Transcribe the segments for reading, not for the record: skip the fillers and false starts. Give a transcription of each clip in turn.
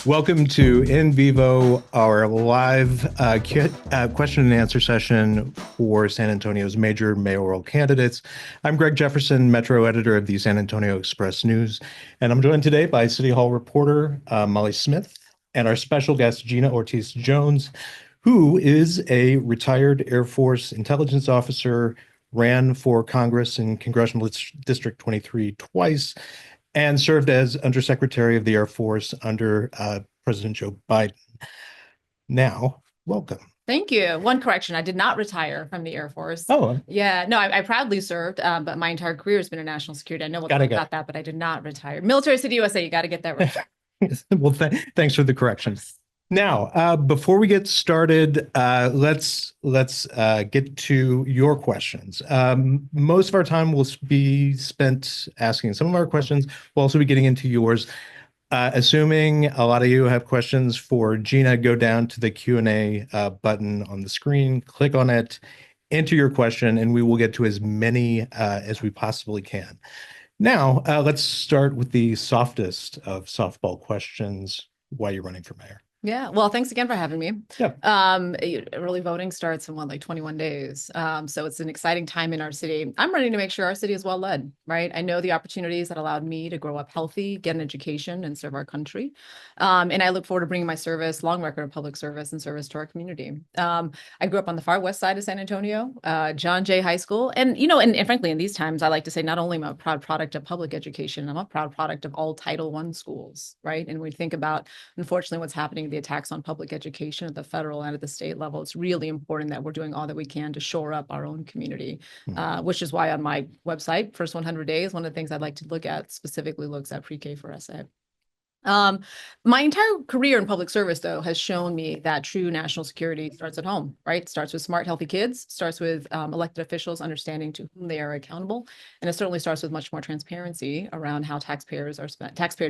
Welcome to In Vivo, our live question and answer session for San Antonio's major mayoral candidates. I'm Greg Jefferson, Metro editor of the San Antonio Express News, and I'm joined today by City Hall reporter Molly Smith and our special guest, Gina Ortiz Jones, who is a retired Air Force intelligence officer, ran for Congress in Congressional District 23 twice, and served as Undersecretary of the Air Force under President Joe Biden. Now, welcome. Thank you. One correction, I did not retire from the Air Force. Oh. Yeah, no, I proudly served, but my entire career has been in national security. I know about that, but I did not retire. Military City USA, you got to get that right. Well, thanks for the correction. Now, before we get started, let's get to your questions. Most of our time will be spent asking some of our questions. We'll also be getting into yours. Assuming a lot of you have questions for Gina, go down to the Q&A button on the screen, click on it, enter your question, and we will get to as many as we possibly can. Now, let's start with the softest of softball questions. Why you're running for mayor? Yeah, well, thanks again for having me. Yep. Early voting starts in like 21 days. So it's an exciting time in our city. I'm ready to make sure our city is well led, right? I know the opportunities that allowed me to grow up healthy, get an education, and serve our country. And I look forward to bringing my service, long record of public service and service to our community. I grew up on the far west side of San Antonio, John Jay High School. And, you know, and frankly, in these times, I like to say not only am I a proud product of public education, I'm a proud product of all Title I schools, right? And we think about, unfortunately, what's happening, the attacks on public education at the federal and at the state level. It's really important that we're doing all that we can to shore up our own community, which is why on my website, First 100 Days, one of the things I'd like to look at specifically looks at pre-K for SA. My entire career in public service, though, has shown me that true national security starts at home, right? Starts with smart, healthy kids, starts with elected officials understanding to whom they are accountable. And it certainly starts with much more transparency around how taxpayer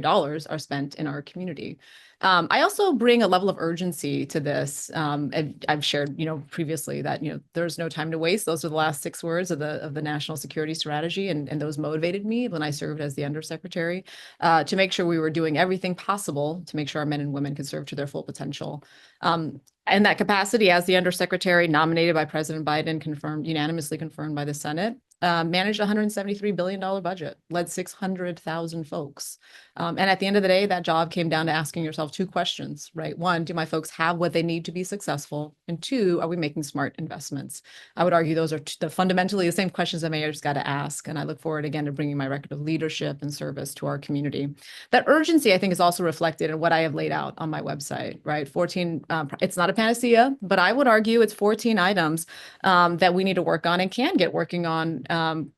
dollars are spent in our community. I also bring a level of urgency to this. And I've shared, previously that, there's no time to waste. Those are the last 6 words of the national security strategy. And those motivated me when I served as the undersecretary to make sure we were doing everything possible to make sure our men and women could serve to their full potential. In that capacity, as the undersecretary nominated by President Biden, unanimously confirmed by the Senate, managed a $173 billion budget, led 600,000 folks. And at the end of the day, that job came down to asking yourself 2 questions, right? 1, do my folks have what they need to be successful? And 2, are we making smart investments? I would argue those are fundamentally the same questions the mayor's got to ask. And I look forward again to bringing my record of leadership and service to our community. That urgency, I think, is also reflected in what I have laid out on my website, right? 14, it's not a panacea, but I would argue it's 14 items that we need to work on and can get working on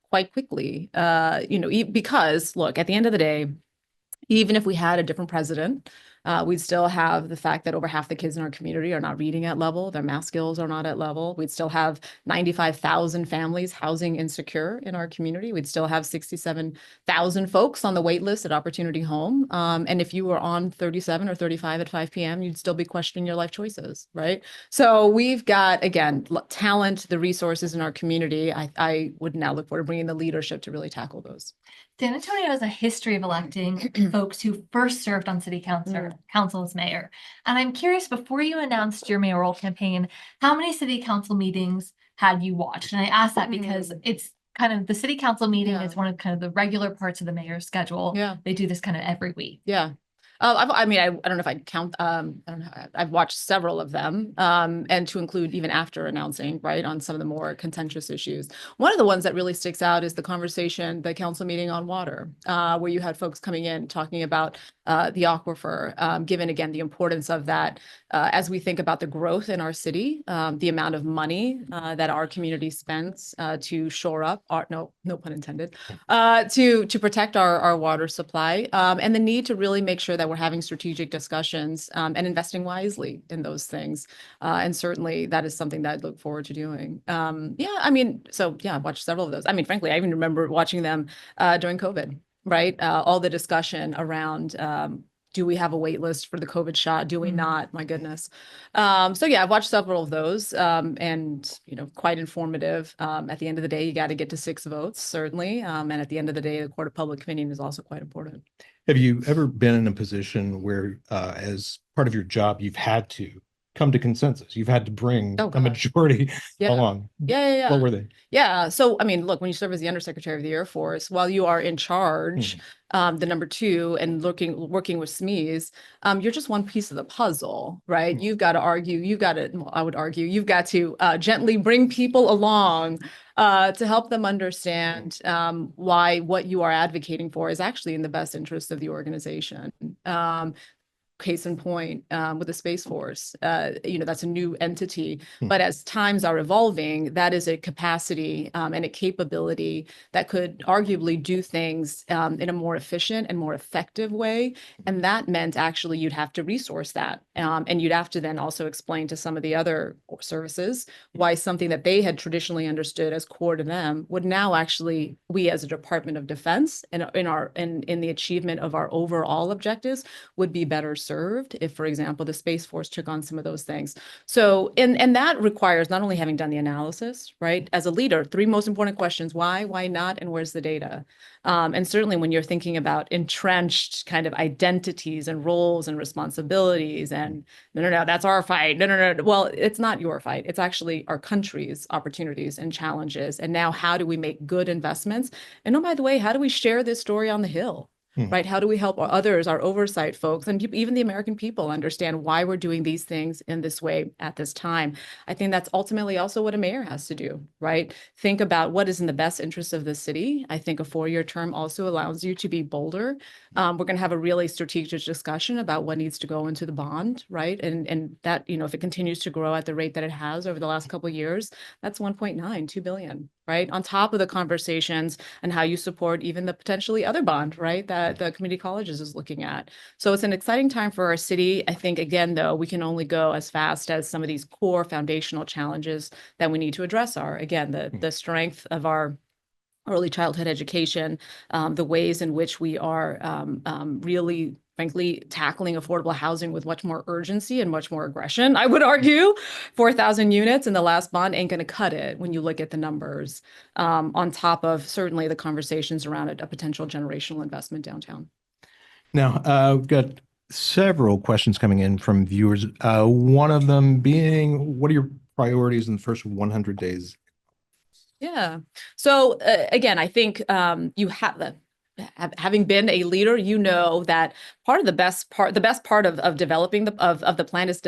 quite quickly, because look, at the end of the day, even if we had a different president, we'd still have the fact that over half the kids in our community are not reading at level. Their math skills are not at level. We'd still have 95,000 families housing insecure in our community. We'd still have 67,000 folks on the wait list at Opportunity Home. And if you were on 37 or 35 at 5 p.m., you'd still be questioning your life choices, right? So we've got, again, talent, the resources in our community. I would now look forward to bringing the leadership to really tackle those. San Antonio has a history of electing folks who first served on city council as mayor. And I'm curious, before you announced your mayoral campaign, how many city council meetings had you watched? And I ask that because it's kind of the city council meeting is one of kind of the regular parts of the mayor's schedule. Yeah. They do this kind of every week. Yeah. I don't know if I'd count, I don't know, I've watched several of them, and to include even after announcing, right, on some of the more contentious issues. One of the ones that really sticks out is the council meeting on water, where you had folks coming in talking about the aquifer, given, again, the importance of that as we think about the growth in our city, the amount of money that our community spends to shore up, no pun intended, to protect our water supply, and the need to really make sure that we're having strategic discussions and investing wisely in those things. And certainly that is something that I look forward to doing. I watched several of those. I mean, frankly, I even remember watching them during COVID, right? All the discussion around Do we have a wait list for the COVID shot? Do we not? My goodness. So yeah, I've watched several of those, and quite informative. At the end of the day, you got to get to 6 votes, certainly. And at the end of the day, the court of public opinion is also quite important. Have you ever been in a position where, as part of your job, you've had to come to consensus? You've had to bring a majority along. Yeah. What were they? Yeah. So, I mean, look, when you serve as the undersecretary of the Air Force, while you are in charge, the number 2, and working with SMEs, you're just one piece of the puzzle, right? You've got to argue, I would argue, you've got to gently bring people along to help them understand why what you are advocating for is actually in the best interest of the organization. Case in point, with the Space Force, that's a new entity, but as times are evolving, that is a capacity and a capability that could arguably do things in a more efficient and more effective way. And that meant actually you'd have to resource that. And you'd have to then also explain to some of the other services why something that they had traditionally understood as core to them would now actually, we as a Department of Defense and in the achievement of our overall objectives would be better served if, for example, the Space Force took on some of those things. So, and that requires not only having done the analysis, right? As a leader, 3 most important questions: why not, and where's the data? And certainly when you're thinking about entrenched kind of identities and roles and responsibilities and no, that's our fight. No. Well, it's not your fight. It's actually our country's opportunities and challenges. And now how do we make good investments? And oh, by the way, how do we share this story on the Hill? Right? How do we help others, our oversight folks, and even the American people understand why we're doing these things in this way at this time? I think that's ultimately also what a mayor has to do, right? Think about what is in the best interest of the city. I think a 4-year term also allows you to be bolder. We're going to have a really strategic discussion about what needs to go into the bond, right? And that, if it continues to grow at the rate that it has over the last couple of years, that's 2 billion. Right? On top of the conversations and how you support even the potentially other bond, right? That the community colleges is looking at. So it's an exciting time for our city. I think, again, though, we can only go as fast as some of these core foundational challenges that we need to address are, again, the strength of our early childhood education, the ways in which we are really, frankly, tackling affordable housing with much more urgency and much more aggression. I would argue 4,000 units in the last bond ain't going to cut it when you look at the numbers, on top of certainly the conversations around a potential generational investment downtown. Now, we've got several questions coming in from viewers. One of them being, what are your priorities in the first 100 days? Yeah. So again, I think you have having been a leader, that part of the best part of developing the plan is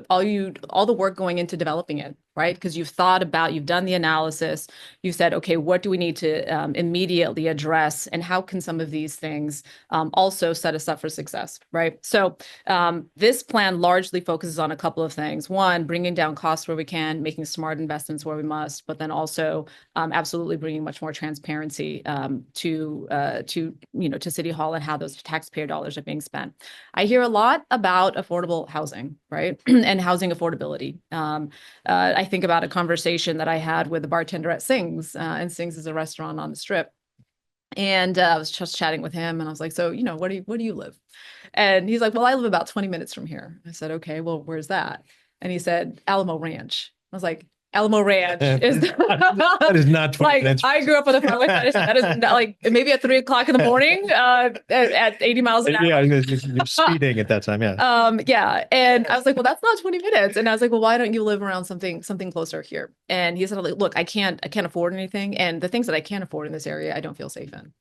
all the work going into developing it, right? Because you've done the analysis, you said, okay, what do we need to immediately address, and how can some of these things also set us up for success, right? So this plan largely focuses on a couple of things. One, bringing down costs where we can, making smart investments where we must, but then also absolutely bringing much more transparency to City Hall and how those taxpayer dollars are being spent. I hear a lot about affordable housing, right? And housing affordability. I think about a conversation that I had with a bartender at Sings, and Sings is a restaurant on the Strip. And I was just chatting with him, and I was like, so, where do you live? And he's like, well, I live about 20 minutes from here. I said, okay, well, where's that? And he said, Alamo Ranch. I was like, Alamo Ranch is that is not 20 like minutes. I grew up on the freeway. That is not, like maybe at 3 o'clock in the morning at 80 miles an hour. Yeah, you're speeding at that time. Yeah. Yeah. And I was like, well, that's not 20 minutes. And I was like, well, why don't you live around something closer here? And he said, look, I can't afford anything. And the things that I can't afford in this area, I don't feel safe in.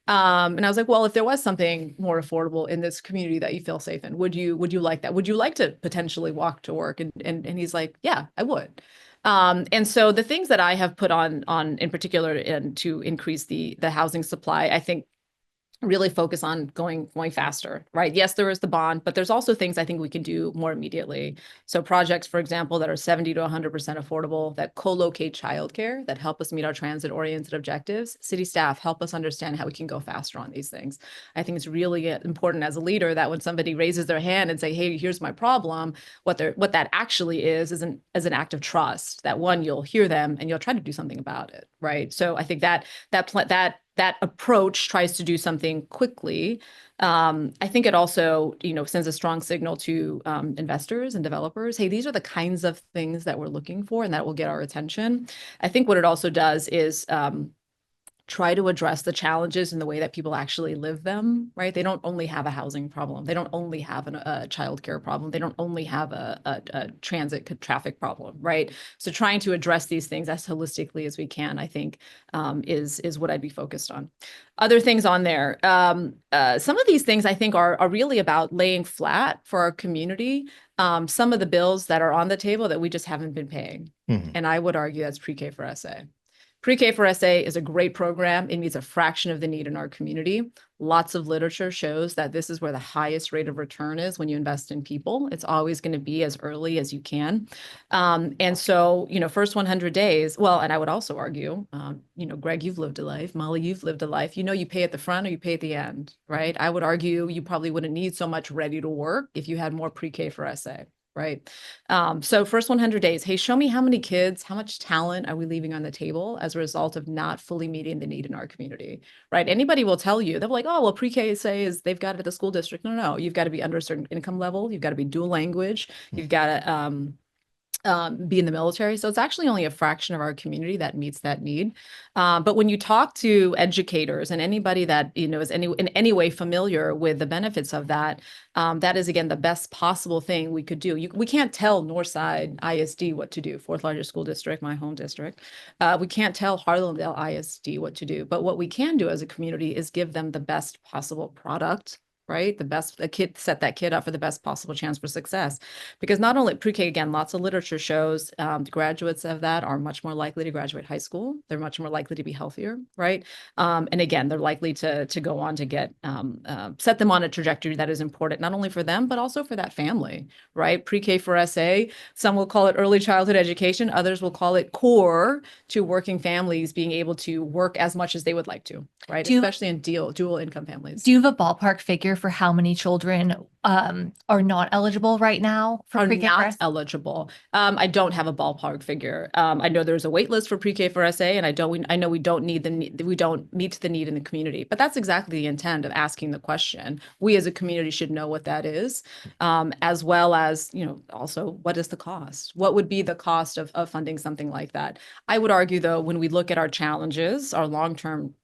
And I was like, well, if there was something more affordable in this community that you feel safe in, would you like that? Would you like to potentially walk to work? And he's like, yeah, I would. And so the things that I have put on in particular and to increase the housing supply, I think really focus on going faster, right? Yes, there is the bond, but there's also things I think we can do more immediately. So projects, for example, that are 70 to 100% affordable, that co-locate childcare, that help us meet our transit-oriented objectives. City staff help us understand how we can go faster on these things. I think it's really important as a leader that when somebody raises their hand and say, hey, here's my problem, what that actually is an act of trust, that one, you'll hear them and you'll try to do something about it, right? So I think that that approach tries to do something quickly, I think it also, sends a strong signal to investors and developers. Hey, these are the kinds of things that we're looking for, and that will get our attention. I think what it also does is try to address the challenges in the way that people actually live them, right? They don't only have a housing problem. They don't only have a childcare problem. They don't only have a transit traffic problem, right? So trying to address these things as holistically as we can, I think, is what I'd be focused on. Other things on there. Some of these things I think are really about laying flat for our community some of the bills that are on the table that we just haven't been paying. And I would argue that's pre-K for SA. Pre-K for SA is a great program. It meets a fraction of the need in our community. Lots of literature shows that this is where the highest rate of return is when you invest in people. It's always going to be as early as you can. And so, first 100 days, well, and I would also argue, Greg, you've lived a life. Molly, you've lived a life. You pay at the front or you pay at the end, right? I would argue you probably wouldn't need so much ready to work if you had more pre-K for SA. Right. So first 100 days, hey, show me how many kids, how much talent are we leaving on the table as a result of not fully meeting the need in our community, right? Anybody will tell you, they're like, oh, well, pre-K is they've got it at the school district. No, you've got to be under a certain income level. You've got to be dual language. You've got to be in the military. So it's actually only a fraction of our community that meets that need. But when you talk to educators and anybody that, is in any way familiar with the benefits of that, that is, again, the best possible thing we could do. We can't tell Northside ISD what to do, fourth largest school district, my home district. We can't tell Harlandale ISD what to do. But what we can do as a community is give them the best possible product, right? Set that kid up for the best possible chance for success. Because not only pre-K, again, lots of literature shows graduates of that are much more likely to graduate high school. They're much more likely to be healthier, right? And again, they're likely to go on to get, set them on a trajectory that is important, not only for them, but also for that family, right? Pre-K for SA, some will call it early childhood education. Others will call it core to working families being able to work as much as they would like to, right? Especially in dual income families. Do you have a ballpark figure for how many children are not eligible right now for pre-K for SA? Eligible. I don't have a ballpark figure. I know there's a wait list for pre-K for SA, and I know we don't meet the need in the community. But that's exactly the intent of asking the question. We as a community should know what that is, as well as also what is the cost? What would be the cost of funding something like that? I would argue, though, when we look at our challenges, our long-term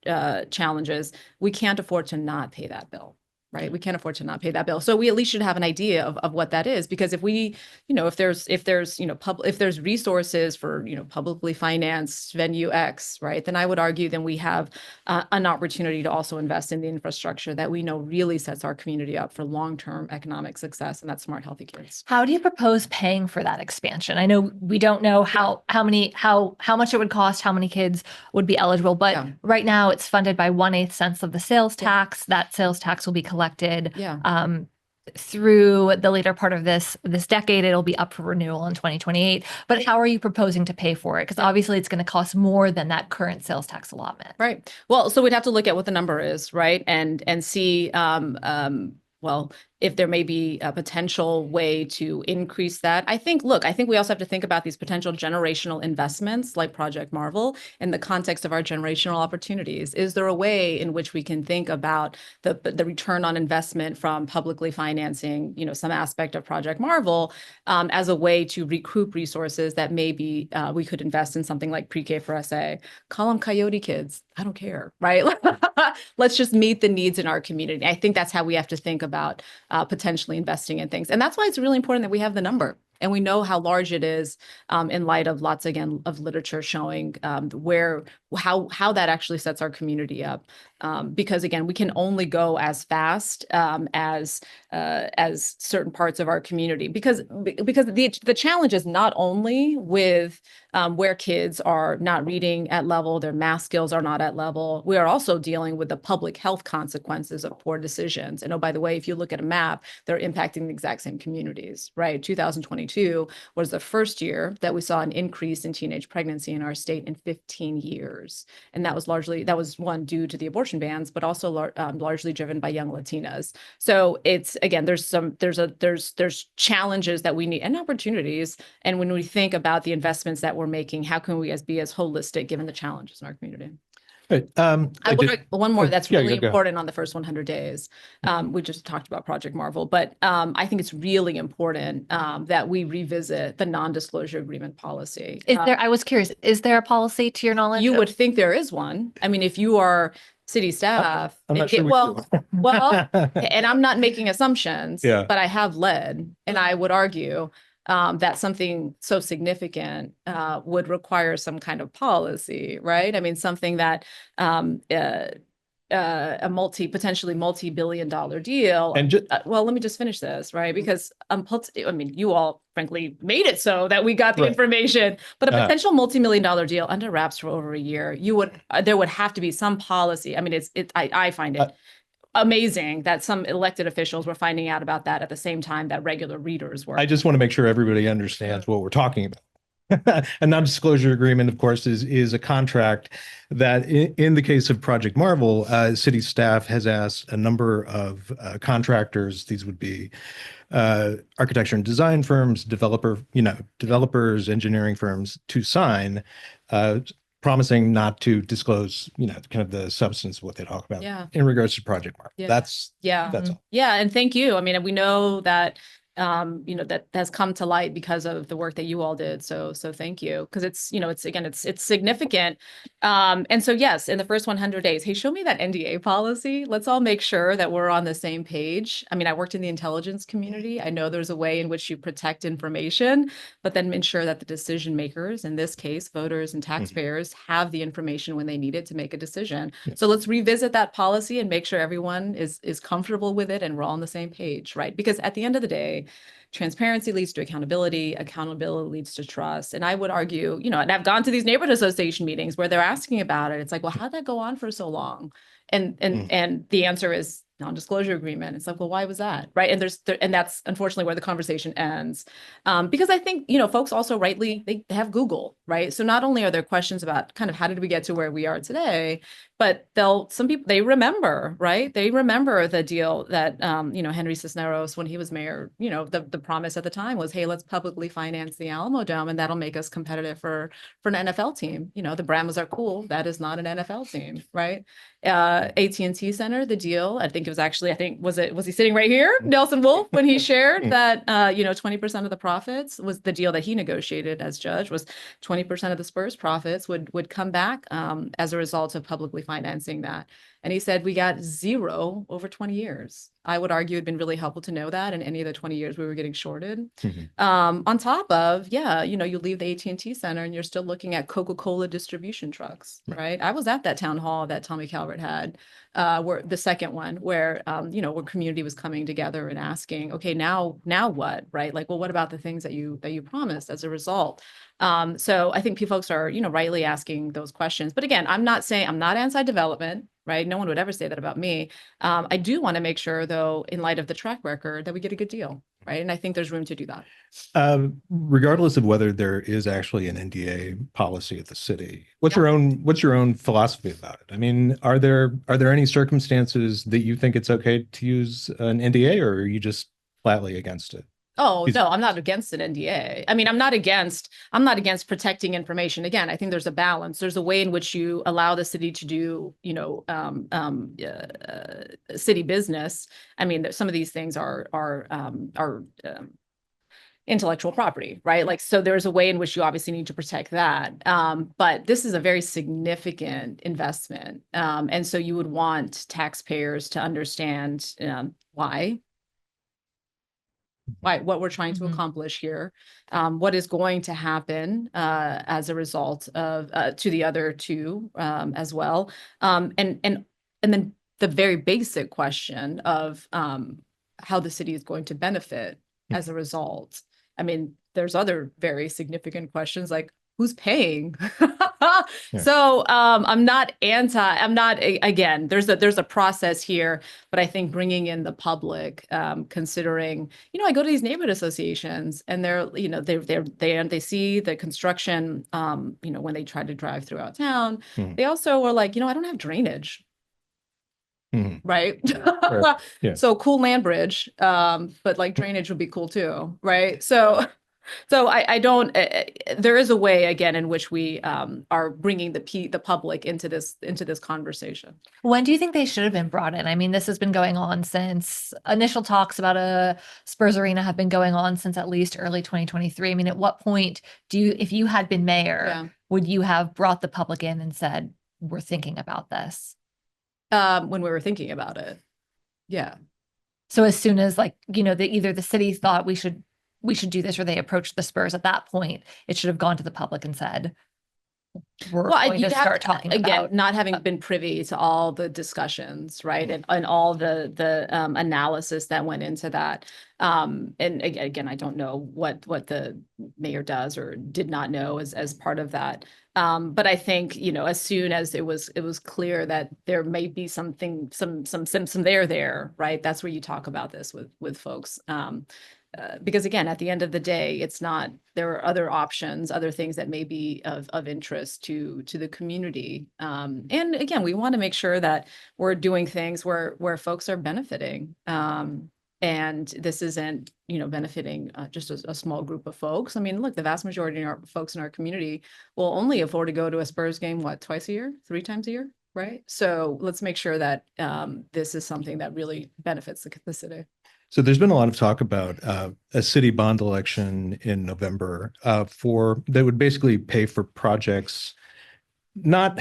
challenges, we can't afford to not pay that bill. Right. We can't afford to not pay that bill. So we at least should have an idea of what that is, because if we, if there's resources for, publicly financed venue X, right, then I would argue then we have an opportunity to also invest in the infrastructure that we know really sets our community up for long-term economic success, and that's smart, healthy kids. How do you propose paying for that expansion? I know we don't know how much it would cost, how many kids would be eligible, but right now it's funded by 1/8 cents of the sales tax. That sales tax will be collected through the later part of this decade. It'll be up for renewal in 2028. But how are you proposing to pay for it? Because obviously it's going to cost more than that current sales tax allotment. Right. Well, so we'd have to look at what the number is, right? And see well, if there may be a potential way to increase that. I think we also have to think about these potential generational investments like Project Marvel in the context of our generational opportunities. Is there a way in which we can think about the return on investment from publicly financing, some aspect of Project Marvel as a way to recoup resources that maybe we could invest in something like pre-K for SA? Call them Coyote kids. I don't care, right? Let's just meet the needs in our community. I think that's how we have to think about potentially investing in things. And that's why it's really important that we have the number and we know how large it is in light of lots, again, of literature showing how that actually sets our community up. Because again, we can only go as fast as certain parts of our community, because the challenge is not only with where kids are not reading at level, their math skills are not at level. We are also dealing with the public health consequences of poor decisions. And oh, by the way, if you look at a map, they're impacting the exact same communities, right? 2022 was the first year that we saw an increase in teenage pregnancy in our state in 15 years. And that was one due to the abortion bans, but also largely driven by young Latinas. So it's, again, there's challenges that we need and opportunities. And when we think about the investments that we're making, how can we be as holistic given the challenges in our community? Right. I would like one more that's yeah, really go ahead. important on the first 100 days. We just talked about Project Marvel, but I think it's really important that we revisit the non-disclosure agreement policy. Is there, I was curious, is there a policy to your knowledge? You would think there is one. I mean, if you are city staff, I'm not sure we well, do. well, and I'm not making assumptions, Yeah. but I have led, and I would argue that something so significant would require some kind of policy, right? I mean, something that a potentially multi-billion-dollar deal. And just, well, let me just finish this, right? Because I mean, you all frankly made it so that we got the Right. information, but a potential multi-million-dollar deal under wraps for over a year, there would have to be some policy. I mean, I find it amazing that some elected officials were finding out about that at the same time that regular readers were. I just want to make sure everybody understands what we're talking about. A non-disclosure agreement, of course, is a contract that, in the case of Project Marvel, city staff has asked a number of contractors. These would be architecture and design firms, developers, engineering firms, to sign, promising not to disclose, kind of the substance of what they talk about in regards to Project Marvel. Yeah. That's all. Yeah, and thank you. I mean, we know that that has come to light because of the work that you all did. So thank you. Because it's significant. And so, yes, in the first 100 days, hey, show me that NDA policy. Let's all make sure that we're on the same page. I mean, I worked in the intelligence community. I know there's a way in which you protect information, but then ensure that the decision makers, in this case, voters and taxpayers, have the information when they need it to make a decision. Yeah. So let's revisit that policy and make sure everyone is comfortable with it and we're all on the same page, right? Because at the end of the day, transparency leads to accountability leads to trust. And I would argue, and I've gone to these neighborhood association meetings where they're asking about it. It's like, well, how'd that go on for so long? And the answer is non-disclosure agreement. It's like, well, why was that? Right. And that's unfortunately where the conversation ends. Because I think, folks also they have Google, right? So not only are there questions about kind of how did we get to where we are today, but some people, they remember, right? They remember the deal that, Henry Cisneros, when he was mayor, the promise at the time was, hey, let's publicly finance the Alamo Dome and that'll make us competitive for an NFL team. The Brahmas are cool. That is not an NFL team, right? AT&T Center, the deal, I think it was actually, was he sitting right here? Nelson Wolf, when he shared that, 20% of the profits was the deal that he negotiated as judge, was 20% of the Spurs profits would come back as a result of publicly financing that. And he said, we got zero over 20 years. I would argue it'd been really helpful to know that in any of the 20 years we were getting shorted. On top of, you leave the AT&T Center and you're still looking at Coca-Cola distribution trucks, right? I was at that town hall that Tommy Calvert had, where the second one, where, where community was coming together and asking, okay, now what, right? Like, well, what about the things that you promised as a result? So I think folks are, rightly asking those questions. But again, I'm not anti-development, right? No one would ever say that about me. I do want to make sure, though, in light of the track record, that we get a good deal, right? And I think there's room to do that. Regardless of whether there is actually an NDA policy at the city, what's your own philosophy about it? I mean, are there any circumstances that you think it's okay to use an NDA, or are you just flatly against it? Oh, no, I'm not against an NDA. I mean, I'm not against protecting information. Again, I think there's a balance. There's a way in which you allow the city to do, city business. I mean, some of these things are intellectual property, right? Like, so there's a way in which you obviously need to protect that. But this is a very significant investment. And so you would want taxpayers to understand what we're trying to accomplish here, what is going to happen as a result of to the other two as well, and then the very basic question of how the city is going to benefit as a result. I mean, there's other very significant questions like who's paying. So again, there's a process here, but I think bringing in the public, considering, I go to these neighborhood associations and they see the construction, when they try to drive throughout town, they also are like, I don't have drainage. Right. Yeah. So cool land bridge, but like drainage would be cool too. Right. So So I don't, there is a way again in which we are bringing the public into this conversation. When do you think they should have been brought in? I mean, this has been going on since initial talks about a Spurs arena have been going on since at least early 2023. I mean, at what point if you had been mayor, would you have brought the public in and said, we're thinking about this? When we were thinking about it. Yeah. So as soon as either the city thought we should do this, or they approached the Spurs at that point, it should have gone to the public and said, we're going to start talking again, about not having been privy to all the discussions, right, and all the analysis that went into that. And again, I don't know what the mayor does or did not know as part of that. But I think, as soon as it was clear that there may be some there, right? That's where you talk about this with folks. Because again, at the end of the day, there are other options, other things that may be of interest to the community. And again, we want to make sure that we're doing things where folks are benefiting. And this isn't, benefiting just a small group of folks. I mean, look, the vast majority of our folks in our community will only afford to go to a Spurs game, twice a year, 3 times a year, right? So let's make sure that this is something that really benefits the city. So there's been a lot of talk about a city bond election in November that would basically pay for projects, not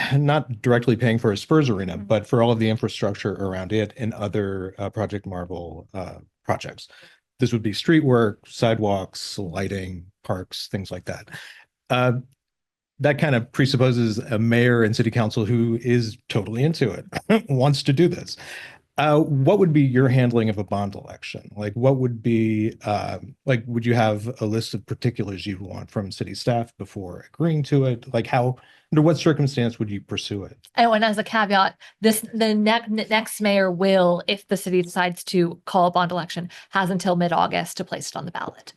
directly paying for a Spurs arena, but for all of the infrastructure around it and other Project Marvel projects. This would be street work, sidewalks, lighting, parks, things like that. That kind of presupposes a mayor and city council who is totally into it, wants to do this. What would be your handling of a bond election? Like, what would be, would you have a list of particulars you want from city staff before agreeing to it? Like under what circumstance would you pursue it? And as a caveat, the next mayor will, if the city decides to call a bond election, has until mid-August to place it on the ballot.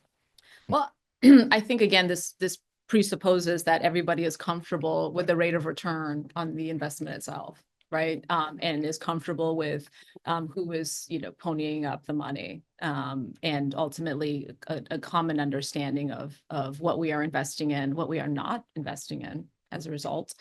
Well, I think, again, this presupposes that everybody is comfortable with the rate of return on the investment itself. Right. And is comfortable with who is, ponying up the money, and ultimately a common understanding of what we are investing in, what we are not investing in as a result.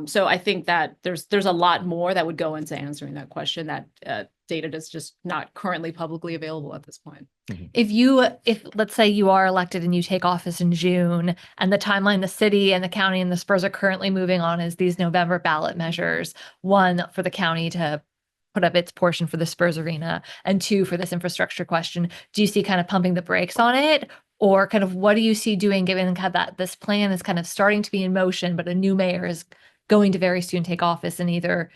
So I think that there's a lot more that would go into answering that question that data is just not currently publicly available at this point. If let's say you are elected and you take office in June, and the timeline the city and the county and the Spurs are currently moving on is these November ballot measures, 1, for the county to put up its portion for the Spurs arena, and 2, for this infrastructure question, do you see kind of pumping the brakes on it? Or kind of what do you see doing, given kind of that this plan is kind of starting to be in motion, but a new mayor is going to very soon take office, and either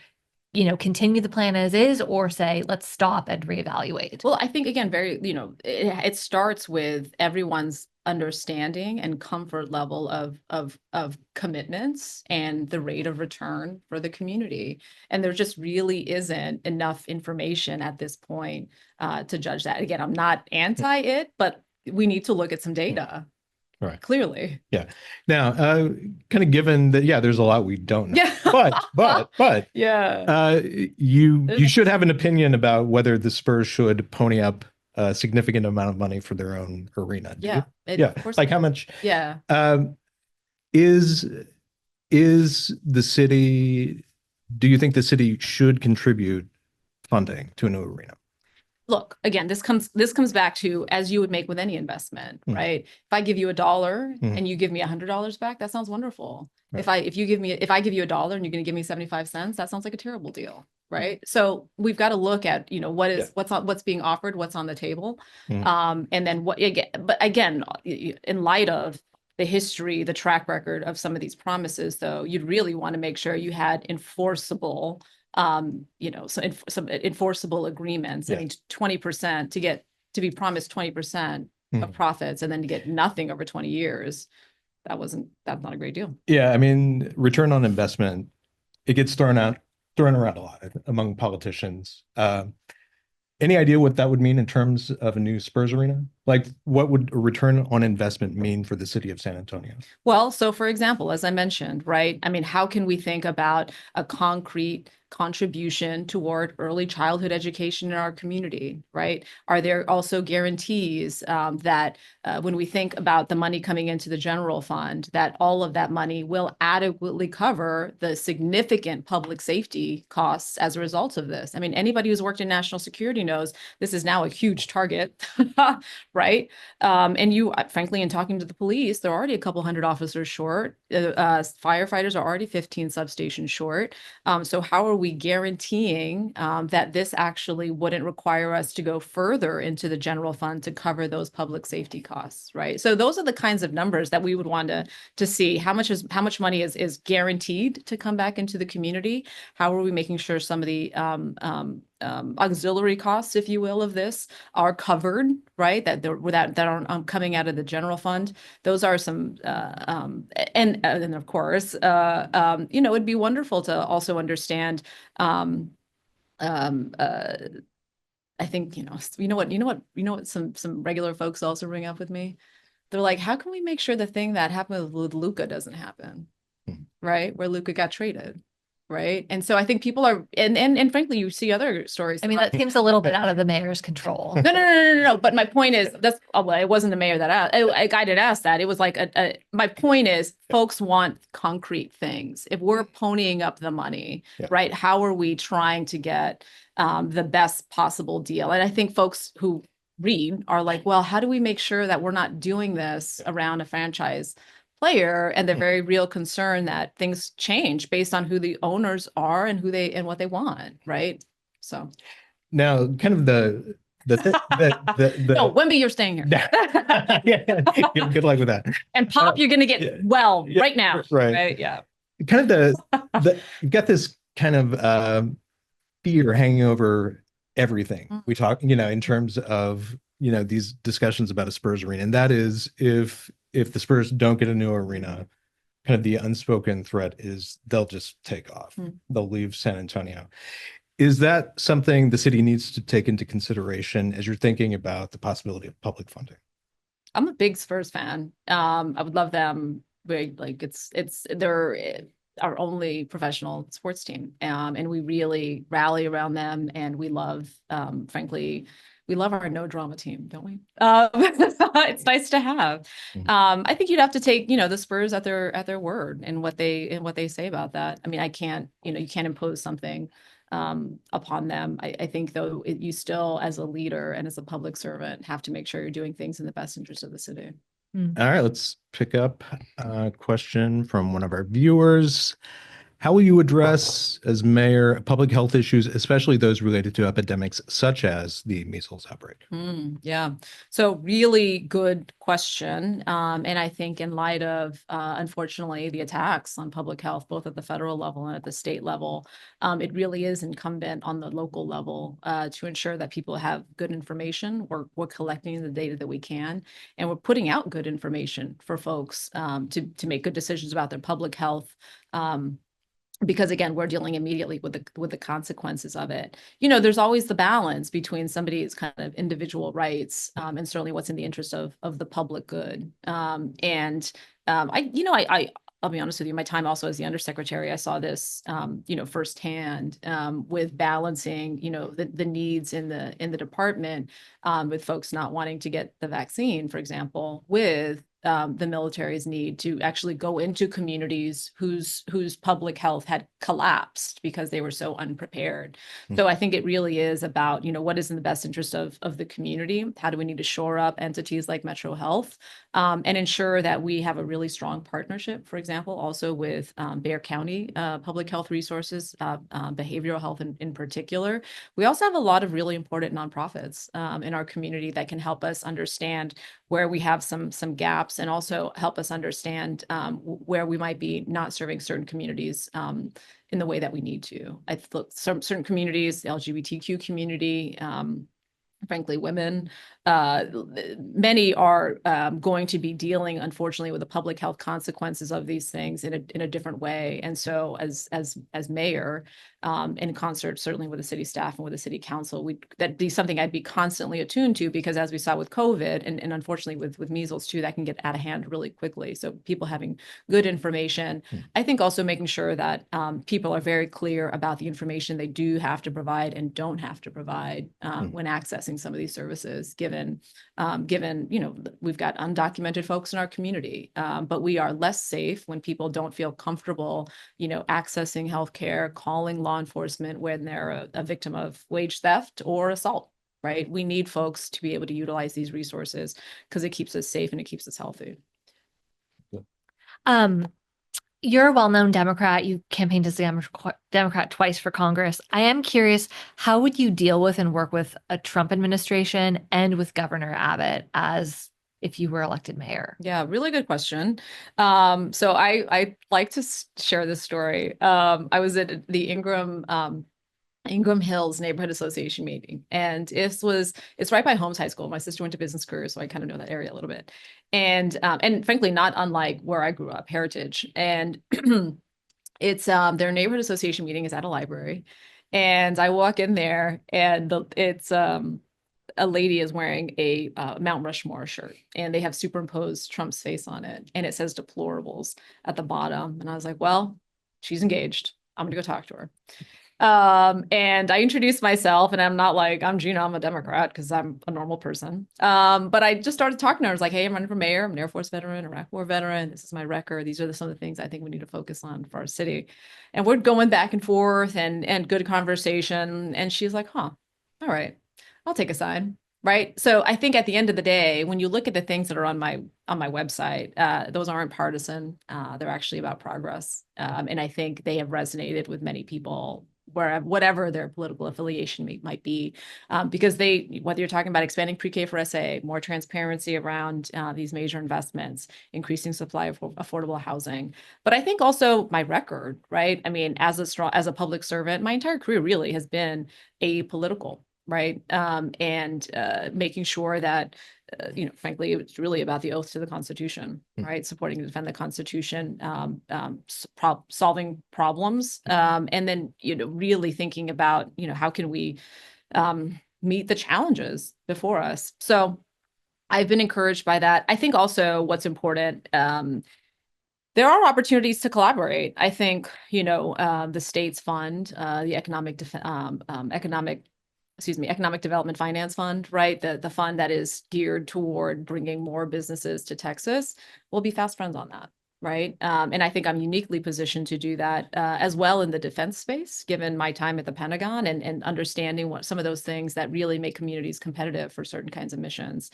continue the plan as is, or say, let's stop and reevaluate? Well, I think, again, it starts with everyone's understanding and comfort level of commitments and the rate of return for the community. And there just really isn't enough information at this point to judge that. Again, I'm not anti it, but we need to look at some data. Right. Clearly. Yeah. Now, kind of given that, there's a lot we don't know. Yeah. But yeah. You should have an opinion about whether the Spurs should pony up a significant amount of money for their own arena. Yeah. Of course. Like how much? Yeah. Is the city? Do you think the city should contribute funding to a new arena? Look, again, this comes back to, as you would make with any investment, right? If I give you $1 and you give me $100 back, that sounds wonderful. Right. If I give you $1 and you're going to give me 75 cents, that sounds like a terrible deal, right? So we've got to look at, what's being offered, what's on the table, and then but again, in light of the history, the track record of some of these promises, though, you'd really want to make sure you had enforceable. Some enforceable agreements. I mean, 20% to be promised 20% of profits, and then to get nothing over 20 years. That's not a great deal. Yeah. I mean, return on investment, it gets thrown around a lot among politicians. Any idea what that would mean in terms of a new Spurs arena? Like, what would a return on investment mean for the city of San Antonio? Well, so for example, as I mentioned, right? I mean, how can we think about a concrete contribution toward early childhood education in our community, right? Are there also guarantees that when we think about the money coming into the general fund, that all of that money will adequately cover the significant public safety costs as a result of this? I mean, anybody who's worked in national security knows this is now a huge target, right? And you, frankly, in talking to the police, they're already a couple hundred officers short. Firefighters are already 15 substations short. So how are we guaranteeing that this actually wouldn't require us to go further into the general fund to cover those public safety costs, right? So those are the kinds of numbers that we would want to see. How much money is guaranteed to come back into the community? How are we making sure some of the auxiliary costs, if you will, of this are covered, right? That are coming out of the general fund. Those are some, and of course, it'd be wonderful to also understand. I think what some regular folks also bring up with me. They're like, how can we make sure the thing that happened with Luca doesn't happen, right? Where Luca got traded. Right. And so I think people are, and frankly, you see other stories. I mean, that seems a little bit out of the mayor's control. No. But my point is, it wasn't the mayor that asked. I did ask that. It was like my point is, folks want concrete things. If we're ponying up the money, right, how are we trying to get the best possible deal? And I think folks who read are like, well, how do we make sure that we're not doing this around a franchise player, and the very real concern that things change based on who the owners are and what they want, right? So now, kind of the no, Wemby, you're staying here. Yeah, good luck with that. And Pop, you're going to get right now. Right. Yeah. Kind of you've got this kind of fear hanging over everything we talk, in terms of, these discussions about a Spurs arena. And that is if the Spurs don't get a new arena, kind of the unspoken threat is they'll just take off. They'll leave San Antonio. Is that something the city needs to take into consideration as you're thinking about the possibility of public funding? I'm a big Spurs fan. I would love them. They're our only professional sports team. And we really rally around them, and we love, frankly, we love our no drama team, don't we? It's nice to have. I think you'd have to take, the Spurs at their word and what they say about that. I mean, you can't impose something upon them. I think though, you still, as a leader and as a public servant, have to make sure you're doing things in the best interest of the city. All right, let's pick up a question from one of our viewers. How will you address, as mayor, public health issues, especially those related to epidemics such as the measles outbreak? Yeah, so really good question. And I think in light of, unfortunately, the attacks on public health, both at the federal level and at the state level, it really is incumbent on the local level to ensure that people have good information. We're collecting the data that we can, and we're putting out good information for folks to make good decisions about their public health. Because again, we're dealing immediately with the consequences of it. There's always the balance between somebody's kind of individual rights and certainly what's in the interest of the public good. I'll be honest with you, my time also as the undersecretary, I saw this, firsthand with balancing, the needs in the department with folks not wanting to get the vaccine, for example, with the military's need to actually go into communities whose public health had collapsed because they were so unprepared. So I think it really is about, what is in the best interest of the community? How do we need to shore up entities like Metro Health and ensure that we have a really strong partnership, for example, also with Bexar County Public Health Resources, behavioral health in particular. We also have a lot of really important nonprofits in our community that can help us understand where we have some gaps, and also help us understand where we might be not serving certain communities in the way that we need to. I think certain communities, the LGBTQ community, frankly, women. Many are going to be dealing, unfortunately, with the public health consequences of these things in a different way. And so, as mayor, in concert certainly with the city staff and with the city council, that'd be something I'd be constantly attuned to, because as we saw with COVID and unfortunately with measles too, that can get out of hand really quickly. So people having good information. I think also making sure that people are very clear about the information they do have to provide and don't have to provide when accessing some of these services, given we've got undocumented folks in our community, but we are less safe when people don't feel comfortable, accessing healthcare, calling law enforcement when they're a victim of wage theft or assault, right? We need folks to be able to utilize these resources because it keeps us safe and it keeps us healthy. You're a well-known Democrat. You campaigned as a Democrat twice for Congress. I am curious, how would you deal with and work with a Trump administration and with Governor Abbott as if you were elected mayor? Yeah, really good question. So I like to share this story. I was at the Ingram Hills Neighborhood Association meeting. And it's right by Holmes High School. My sister went to business career, so I kind of know that area a little bit. And frankly, not unlike where I grew up, Heritage. And it's their neighborhood association meeting is at a library. And I walk in there and it's a lady is wearing a Mount Rushmore shirt, and they have superimposed Trump's face on it. And it says deplorables at the bottom. And I was like, well, she's engaged. I'm gonna go talk to her. And I introduced myself, and I'm not like, I'm Gina, I'm a Democrat, because I'm a normal person. But I just started talking to her. I was like, hey, I'm running for mayor. I'm an Air Force veteran, Iraq War veteran. This is my record. These are some of the things I think we need to focus on for our city. And we're going back and forth and good conversation. And she's like, huh, all right, I'll take a side. Right. So I think at the end of the day, when you look at the things that are on my website, those aren't partisan. They're actually about progress. And I think they have resonated with many people, whatever their political affiliation might be, because whether you're talking about expanding pre-K for SA, more transparency around these major investments, increasing supply of affordable housing. But I think also my record, right? I mean, as a public servant, my entire career really has been apolitical. Right. And making sure that, frankly, it's really about the oath to the Constitution, right? Supporting and defend the Constitution, solving problems, and then, really thinking about, how can we meet the challenges before us. So I've been encouraged by that. I think also what's important, there are opportunities to collaborate. I think, the state's fund, the Economic Development Finance Fund, right? The fund that is geared toward bringing more businesses to Texas. We'll be fast friends on that, right? And I think I'm uniquely positioned to do that as well in the defense space, given my time at the Pentagon and understanding what some of those things that really make communities competitive for certain kinds of missions.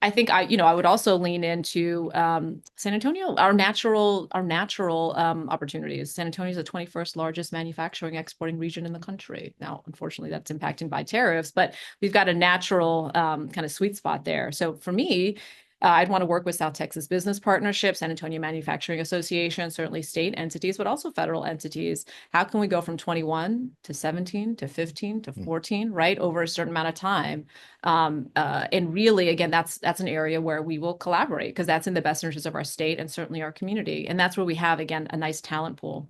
I think I would also lean into San Antonio, our natural opportunities. San Antonio is the 21st largest manufacturing exporting region in the country. Now, unfortunately, that's impacted by tariffs, but we've got a natural kind of sweet spot there. So for me, I'd want to work with South Texas Business Partnership, San Antonio Manufacturing Association, certainly state entities, but also federal entities. How can we go from 21 to 17 to 15 to 14, right, over a certain amount of time? And really, again, that's an area where we will collaborate, because that's in the best interest of our state and certainly our community. And that's where we have, again, a nice talent pool.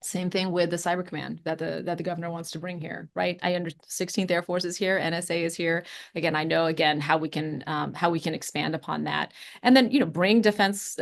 Same thing with the Cyber Command that the governor wants to bring here, right? 16th Air Force is here, NSA is here. Again, I know how we can expand upon that, and then bring defense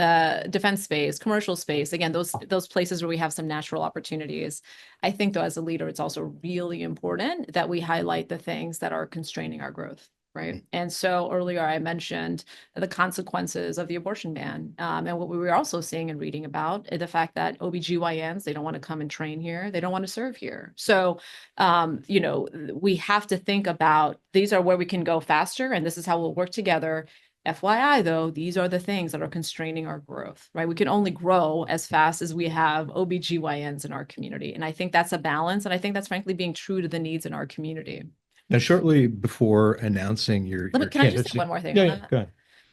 space, commercial space. Again, those places where we have some natural opportunities. I think though, as a leader, it's also really important that we highlight the things that are constraining our growth. Right. And so earlier I mentioned the consequences of the abortion ban. And what we were also seeing and reading about the fact that OBGYNs, they don't want to come and train here. They don't want to serve here. So, we have to think about, these are where we can go faster, and this is how we'll work together. FYI, though, these are the things that are constraining our growth, right? We can only grow as fast as we have OBGYNs in our community. And I think that's a balance. And I think that's frankly being true to the needs in our community. Now, shortly before announcing your Can I just say one more thing? Yeah, go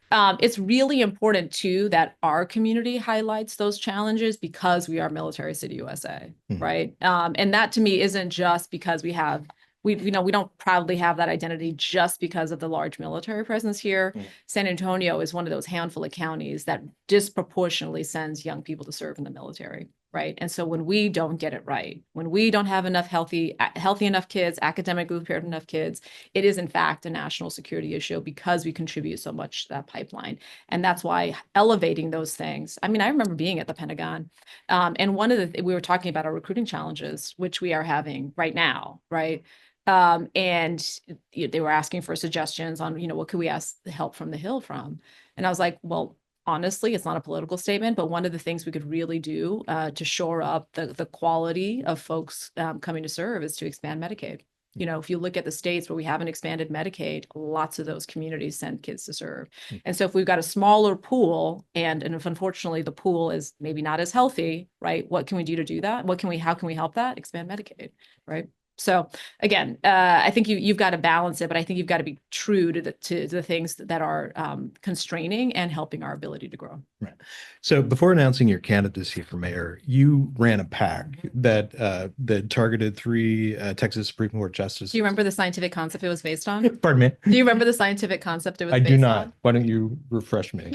ahead. It's really important too that our community highlights those challenges, because we are Military City USA, right? And that to me isn't just because we have we don't proudly have that identity just because of the large military presence here. San Antonio is one of those handful of counties that disproportionately sends young people to serve in the military, right? And so when we don't get it right, when we don't have enough healthy enough kids, academically prepared enough kids, it is in fact a national security issue because we contribute so much to that pipeline. And that's why elevating those things. I mean, I remember being at the Pentagon, and one of the we were talking about our recruiting challenges, which we are having right now, right? And they were asking for suggestions on, what could we ask the help from the Hill from? And I was like, well, honestly, it's not a political statement, but one of the things we could really do to shore up the quality of folks coming to serve is to expand Medicaid. If you look at the states where we haven't expanded Medicaid, lots of those communities send kids to serve. And so if we've got a smaller pool and if unfortunately the pool is maybe not as healthy, right? What can we do to do that? How can we help that? Expand Medicaid, right? So again, I think you've got to balance it, but I think you've got to be true to the things that are constraining and helping our ability to grow. Right. So before announcing your candidacy for mayor, you ran a PAC that targeted 3 Texas Supreme Court justices. Do you remember the scientific concept it was based on? Pardon me? Do you remember the scientific concept it was I based do not. on? Why don't you refresh me?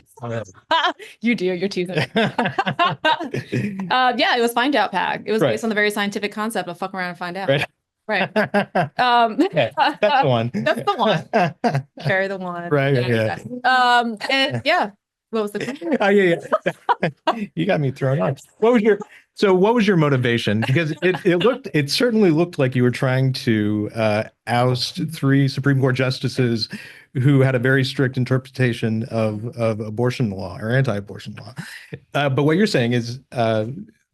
You do. You're teasing. Yeah, it was Find Out PAC. It was based on the very scientific concept of fuck around and find out. Right. Right. Okay, that's the one. That's the one. Carry the one. Right. And yeah. What was the question? Oh, yeah. You got me thrown off. What was your motivation? Because it certainly looked like you were trying to oust 3 Supreme Court justices who had a very strict interpretation of abortion law or anti-abortion law. But what you're saying is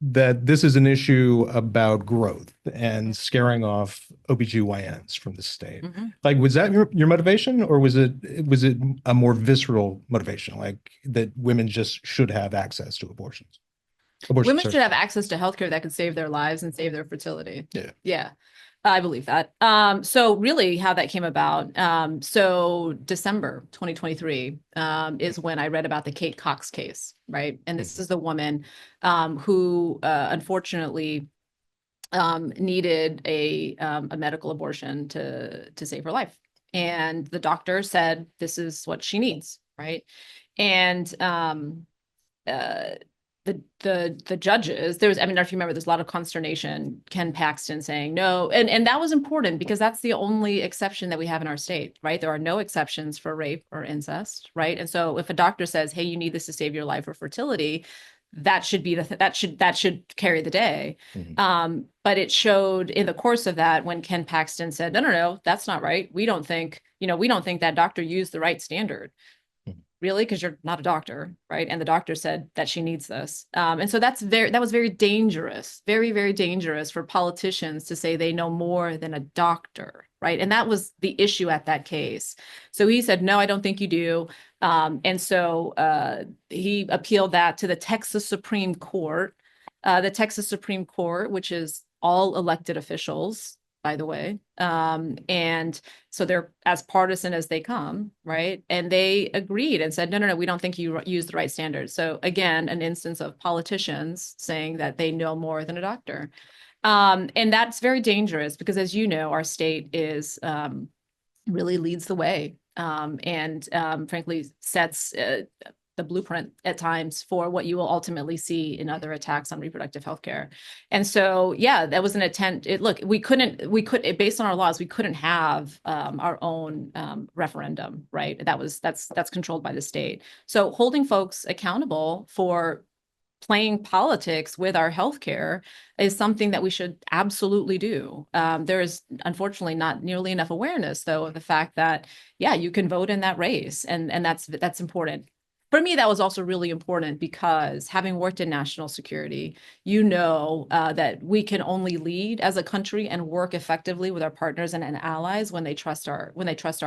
that this is an issue about growth and scaring off OBGYNs from the state. Like, was that your motivation, or was it a more visceral motivation, like that women just should have access to abortions? Women should have access to healthcare that could save their lives and save their fertility. Yeah. I believe that. So really how that came about. So December 2023 is when I read about the Kate Cox case, right? And this is the woman who unfortunately needed a medical abortion to save her life. And the doctor said, this is what she needs, right? And the judges, I don't know if you remember, there's a lot of consternation, Ken Paxton saying no. And that was important because that's the only exception that we have in our state, right? There are no exceptions for rape or incest, right? And so if a doctor says, hey, you need this to save your life or fertility, that should be that should carry the day. But it showed in the course of that when Ken Paxton said, no, that's not right. We don't think that doctor used the right standard. Really? Because you're not a doctor, right? And the doctor said that she needs this. And so that was very dangerous, very, very dangerous for politicians to say they know more than a doctor, right? And that was the issue at that case. So he said, no, I don't think you do. And so he appealed that to the Texas Supreme Court. The Texas Supreme Court, which is all elected officials, by the way. And so they're as partisan as they come, right? And they agreed and said, no, we don't think you use the right standards. So again, an instance of politicians saying that they know more than a doctor. And that's very dangerous because, as you know, our state is really leads the way and frankly sets the blueprint at times for what you will ultimately see in other attacks on reproductive health care. And so, yeah, that was an attempt. We couldn't, based on our laws, we couldn't have our own referendum, right? That's controlled by the state. So holding folks accountable for playing politics with our healthcare is something that we should absolutely do. There is unfortunately not nearly enough awareness, though, of the fact that, yeah, you can vote in that race, and that's important. For me, that was also really important because having worked in national security, that we can only lead as a country and work effectively with our partners and allies when they trust our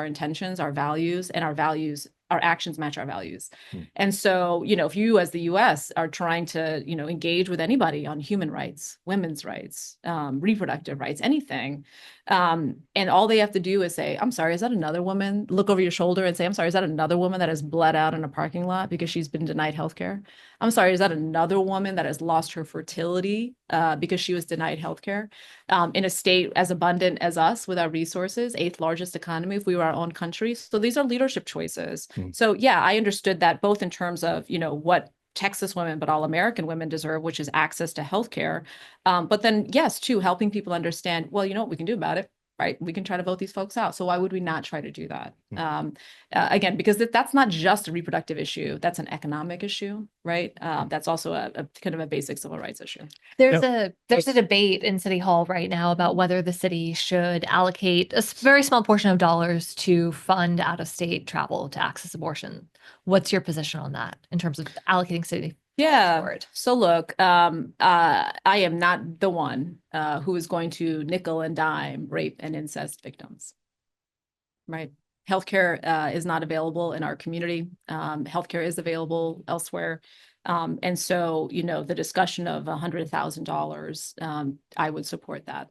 intentions, our values, and our actions match our values. And so, if you as the US are trying to, engage with anybody on human rights, women's rights, reproductive rights, anything, and all they have to do is say, I'm sorry, is that another woman? Look over your shoulder and say, I'm sorry, is that another woman that has bled out in a parking lot because she's been denied healthcare? I'm sorry, is that another woman that has lost her fertility because she was denied healthcare? in a state as abundant as us with our resources, 8th largest economy if we were our own country. So these are leadership choices. So yeah, I understood that both in terms of, what Texas women, but all American women deserve, which is access to healthcare. But then, yes, too, helping people understand, well, you know what we can do about it, right? We can try to vote these folks out. So why would we not try to do that? Again, because that's not just a reproductive issue, that's an economic issue, right? That's also a kind of a basic civil rights issue. There's a debate in City Hall right now about whether the city should allocate a very small portion of dollars to fund out-of-state travel to access abortion. What's your position on that in terms of allocating city? Yeah. Forward? So look, I am not the one who is going to nickel and dime rape and incest victims. Right. Healthcare is not available in our community. Healthcare is available elsewhere. And so, the discussion of $100,000, I would support that.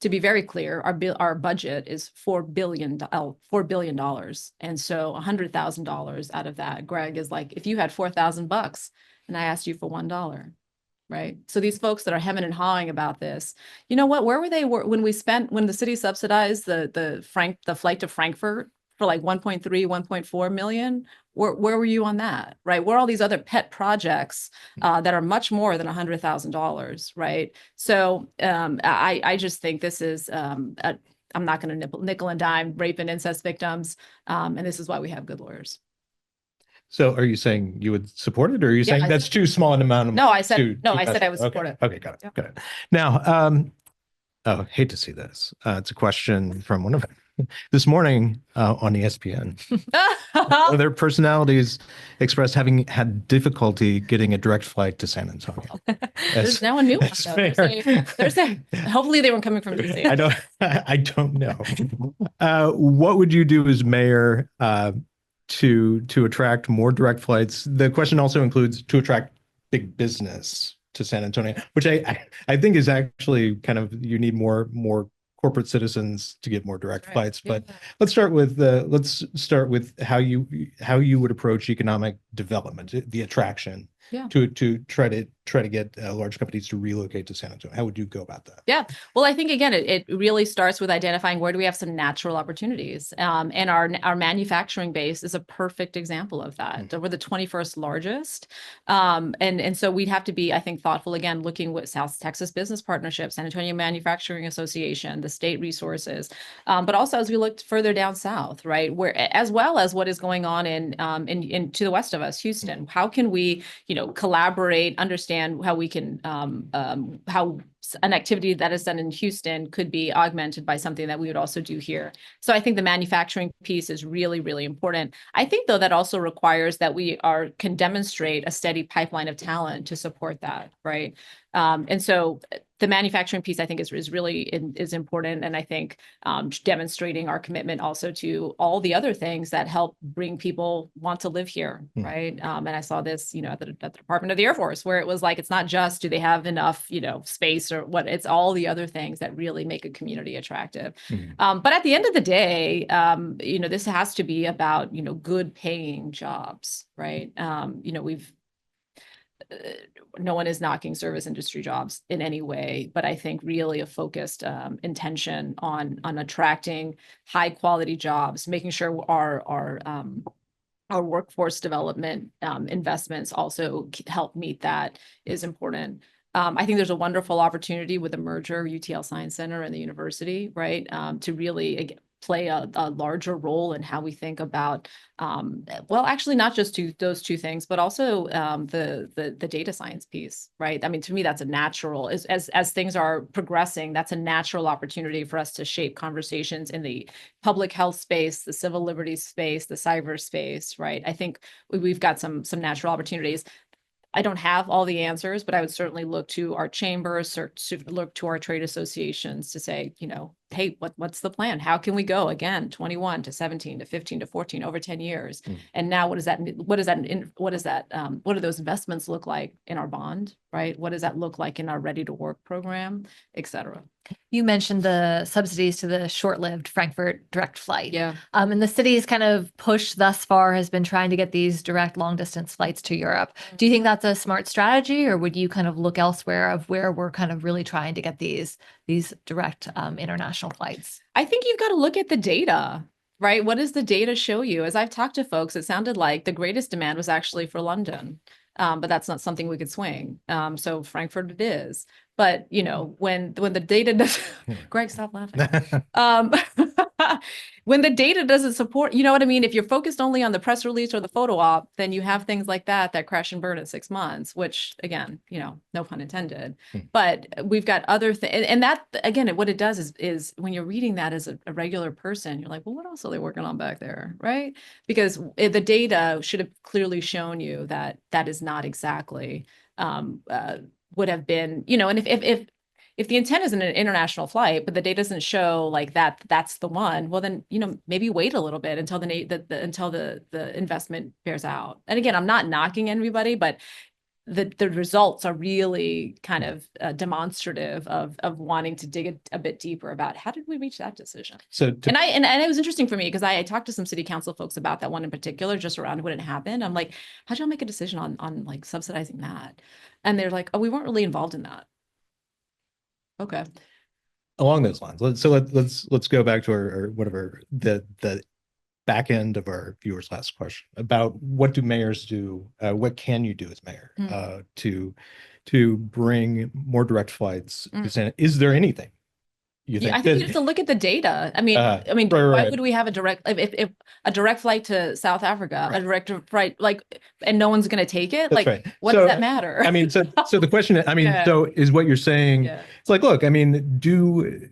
To be very clear, our budget is $4 billion. And so $100,000 out of that, Greg, is like if you had $4,000 and I asked you for $1. Right. So these folks that are hemming and hawing about this, you know what, where were they when the city subsidized the flight to Frankfurt for like 1.3, 1.4 million? Where were you on that? Right. Where are all these other pet projects that are much more than $100,000? Right. So I just think this is I'm not going to nickel and dime rape and incest victims. And this is why we have good lawyers. So are you saying you would support it, or are you Yeah, saying that's too small an amount? No, I said I would support it. Okay, got it. Got it. Now, hate to see this. It's a question from one of this morning on ESPN. Their personalities expressed having had difficulty getting a direct flight to San Antonio. There's now a new one. Hopefully they weren't coming from DC. I don't know. What would you do as mayor to attract more direct flights? The question also includes to attract big business to San Antonio, which I think is actually kind of, you need more corporate citizens to get more direct flights. But let's start with how you would approach economic development, the attraction to try to get large companies to relocate to San Antonio. How would you go about that? Yeah, well, I think again, it really starts with identifying where do we have some natural opportunities, and our manufacturing base is a perfect example of that. We're the 21st largest, and so we'd have to be, I think, thoughtful again, looking with South Texas Business Partnership, San Antonio Manufacturing Association, the state resources, but also as we looked further down south, right, where as well as what is going on in to the west of us, Houston. How can we, collaborate, understand how we can how an activity that is done in Houston could be augmented by something that we would also do here. So I think the manufacturing piece is really, really important. I think, though, that also requires that we can demonstrate a steady pipeline of talent to support that, right? And so the manufacturing piece, I think, is really important. And I think demonstrating our commitment also to all the other things that help bring people want to live here, right? And I saw this, at the Department of the Air Force, where it was like, it's not just, do they have enough, space or what, it's all the other things that really make a community attractive. But at the end of the day, this has to be about, good paying jobs, right? No one is knocking service industry jobs in any way, but I think really a focused intention on attracting high quality jobs, making sure our workforce development investments also help meet that is important. I think there's a wonderful opportunity with the merger of UTL Science Center and the university, right, to really play a larger role in how we think about, well, actually not just those two things, but also the data science piece, right? I mean, to me, that's a natural, as things are progressing, that's a natural opportunity for us to shape conversations in the public health space, the civil liberties space, the cyber space, right? I think we've got some natural opportunities. I don't have all the answers, but I would certainly look to our chambers or to look to our trade associations to say, hey, what's the plan? How can we go again, 21 to 17 to 15 to 14 over 10 years? And now what do those investments look like in our bond, right? What does that look like in our ready to work program, et cetera? You mentioned the subsidies to the short-lived Frankfurt direct flight. Yeah. And the city's kind of push thus far has been trying to get these direct long-distance flights to Europe. Do you think that's a smart strategy, or would you kind of look elsewhere of where we're kind of really trying to get these direct international flights? I think you've got to look at the data, right? What does the data show you? As I've talked to folks, it sounded like the greatest demand was actually for London. But that's not something we could swing. So Frankfurt it is. But when the data does, Greg, stop laughing. When the data doesn't support, you know what I mean? If you're focused only on the press release or the photo op, then you have things like that crash and burn in 6 months, which again, no pun intended. But we've got other things, and that again, what it does is when you're reading that as a regular person, you're like, well, what else are they working on back there, right? Because the data should have clearly shown you that is not exactly would have been, and if the intent is an international flight, but the data doesn't show like that's the one, well then, maybe wait a little bit until the investment bears out. And again, I'm not knocking anybody, but the results are really kind of demonstrative of wanting to dig a bit deeper about how did we reach that decision. And it was interesting for me because I talked to some city council folks about that one in particular, just around when it happened. I'm like, how'd y'all make a decision on like subsidizing that? And they're like, oh, we weren't really involved in that. Okay. Along those lines, let's go back to our whatever the back end of our viewers' last question about what do mayors do? What can you do as mayor to bring more direct flights? Is there anything you think? I think you have to look at the data. I mean, why would we have a direct if a direct flight to South Africa, a direct flight and no one's going to take it? That's like, right. what does that matter? I mean, so the question, so is what you're saying? Yeah. It's like, look, I mean, do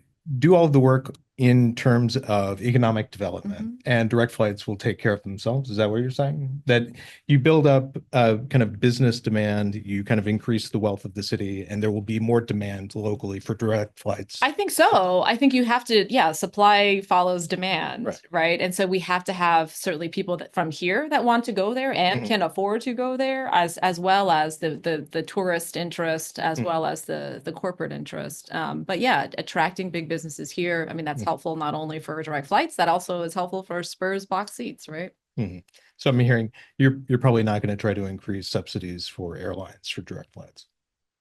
all of the work in terms of economic development, and direct flights will take care of themselves. Is that what you're saying? That you build up kind of business demand, you kind of increase the wealth of the city, and there will be more demand locally for direct flights. I think so. I think you have to, supply follows demand, right? And so we have to have certainly people from here that want to go there and can afford to go there, as well as the tourist interest, as well as the corporate interest. But yeah, attracting big businesses here. I mean, that's helpful not only for direct flights, that also is helpful for Spurs box seats, right? So I'm hearing you're probably not going to try to increase subsidies for airlines for direct flights.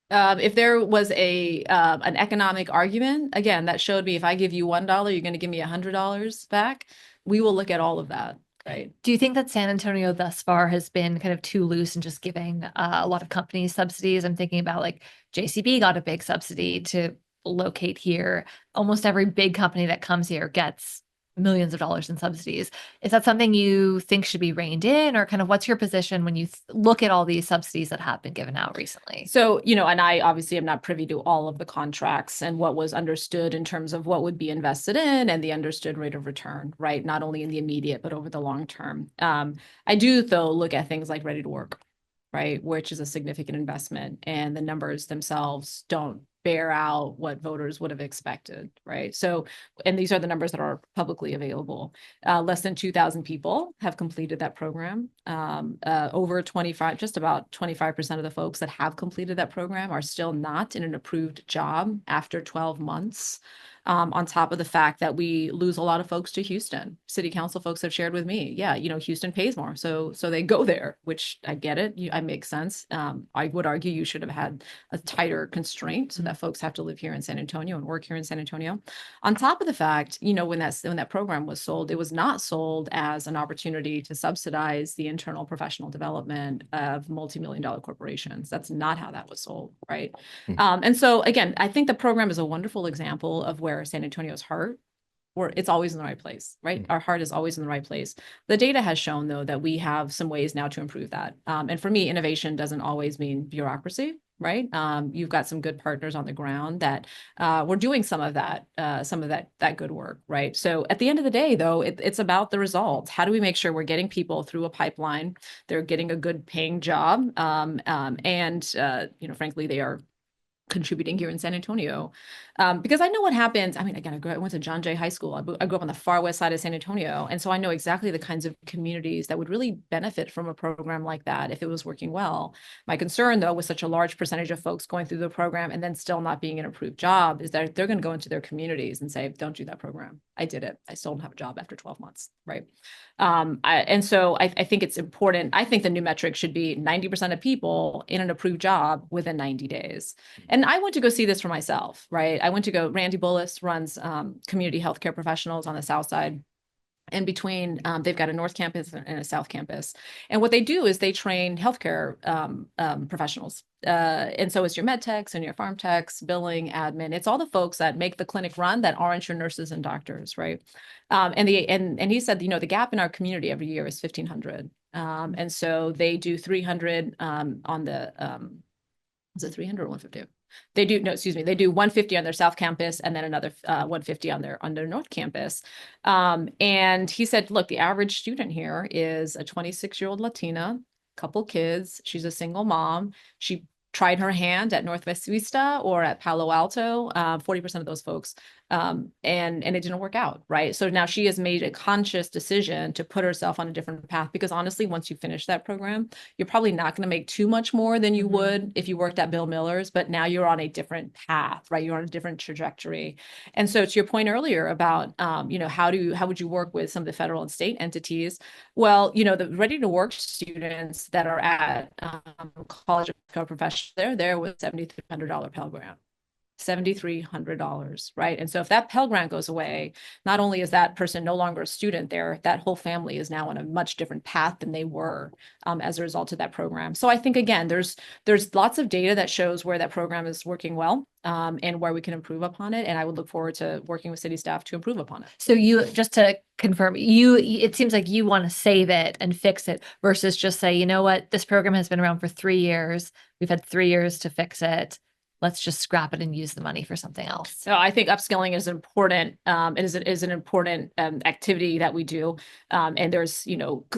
If there was an economic argument, again, that showed me if I give you $1, you're going to give me $100 back. We will look at all of that. Right. Do you think that San Antonio thus far has been kind of too loose in just giving a lot of companies subsidies? I'm thinking about like JCB got a big subsidy to locate here. Almost every big company that comes here gets millions of dollars in subsidies. Is that something you think should be reined in, or kind of what's your position when you look at all these subsidies that have been given out recently? So, and I obviously am not privy to all of the contracts and what was understood in terms of what would be invested in and the understood rate of return, right? Not only in the immediate, but over the long term. I do, though, look at things like ready to work, right? Which is a significant investment, and the numbers themselves don't bear out what voters would have expected, right? So, and these are the numbers that are publicly available. Less than 2,000 people have completed that program. Over 25, just about 25% of the folks that have completed that program are still not in an approved job after 12 months. On top of the fact that we lose a lot of folks to Houston. City council folks have shared with me, Houston pays more, so they go there, which I get it. I make sense. I would argue you should have had a tighter constraint so that folks have to live here in San Antonio and work here in San Antonio. On top of the fact, when that program was sold, it was not sold as an opportunity to subsidize the internal professional development of multi-million-dollar corporations. That's not how that was sold, right? And so again, I think the program is a wonderful example of where San Antonio's heart, or it's always in the right place, right? Our heart is always in the right place. The data has shown, though, that we have some ways now to improve that. And for me, innovation doesn't always mean bureaucracy, right? You've got some good partners on the ground that we're doing some of that good work, right? So at the end of the day, though, it's about the results. How do we make sure we're getting people through a pipeline? They're getting a good paying job, and frankly, they are contributing here in San Antonio. Because I know what happens. I mean, again, I went to John Jay High School. I grew up on the far west side of San Antonio. And so I know exactly the kinds of communities that would really benefit from a program like that if it was working well. My concern, though, with such a large percentage of folks going through the program and then still not being an approved job is that they're going to go into their communities and say, don't do that program. I did it. I still don't have a job after 12 months, right? And so I think it's important. I think the new metric should be 90% of people in an approved job within 90 days. And I went to go see this for myself, right? I went to go, Randy Bullis runs community healthcare professionals on the South Side. And between, they've got a North Campus and a South Campus. And what they do is they train healthcare professionals. And so it's your med techs and your farm techs, billing, admin. It's all the folks that make the clinic run that aren't your nurses and doctors, right? And he said, the gap in our community every year is 1,500. And so they do 300 on the, is it 300 or 150? They do 150 on their South Campus and then another 150 on their North Campus. And he said, look, the average student here is a 26-year-old Latina, couple kids. She's a single mom. She tried her hand at Northwest Vista or at Palo Alto, 40% of those folks, and it didn't work out, right? So now she has made a conscious decision to put herself on a different path, because honestly, once you finish that program, you're probably not going to make too much more than you would if you worked at Bill Miller's, but now you're on a different path, right? You're on a different trajectory. And so to your point earlier about, how would you work with some of the federal and state entities? Well, the ready to work students that are at College of Professionals, they're there with $7,300 Pell Grant. $7,300, right? And so if that Pell Grant goes away, not only is that person no longer a student there, that whole family is now on a much different path than they were as a result of that program. So I think, again, there's lots of data that shows where that program is working well and where we can improve upon it. And I would look forward to working with city staff to improve upon it. So just to confirm, it seems like you want to save it and fix it versus just say, you know what, this program has been around for 3 years. We've had 3 years to fix it. Let's just scrap it and use the money for something else. So I think upskilling is important. It is an important activity that we do. And there's,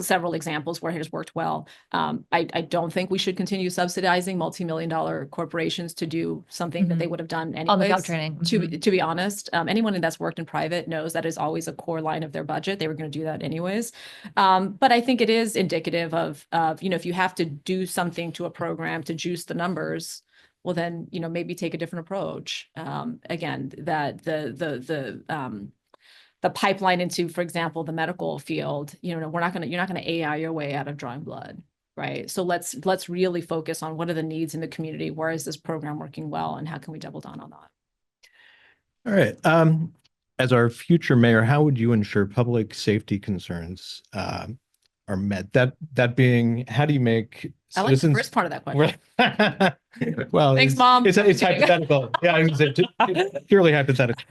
several examples where it has worked well. I don't think we should continue subsidizing multi-million-dollar corporations to do something that they would have done anyways. On the job training. To be honest, anyone that's worked in private knows that is always a core line of their budget. They were going to do that anyways. But I think it is indicative of, if you have to do something to a program to juice the numbers, well, then, maybe take a different approach. Again, that the pipeline into, for example, the medical field, you're not going to AI your way out of drawing blood, right? So let's really focus on what are the needs in the community. Where is this program working well, and how can we double down on that? All right. As our future mayor, how would you ensure public safety concerns are met? That being, how do you make I like the first part of that question. Well, thanks, Mom. It's hypothetical. Yeah, it's purely hypothetical.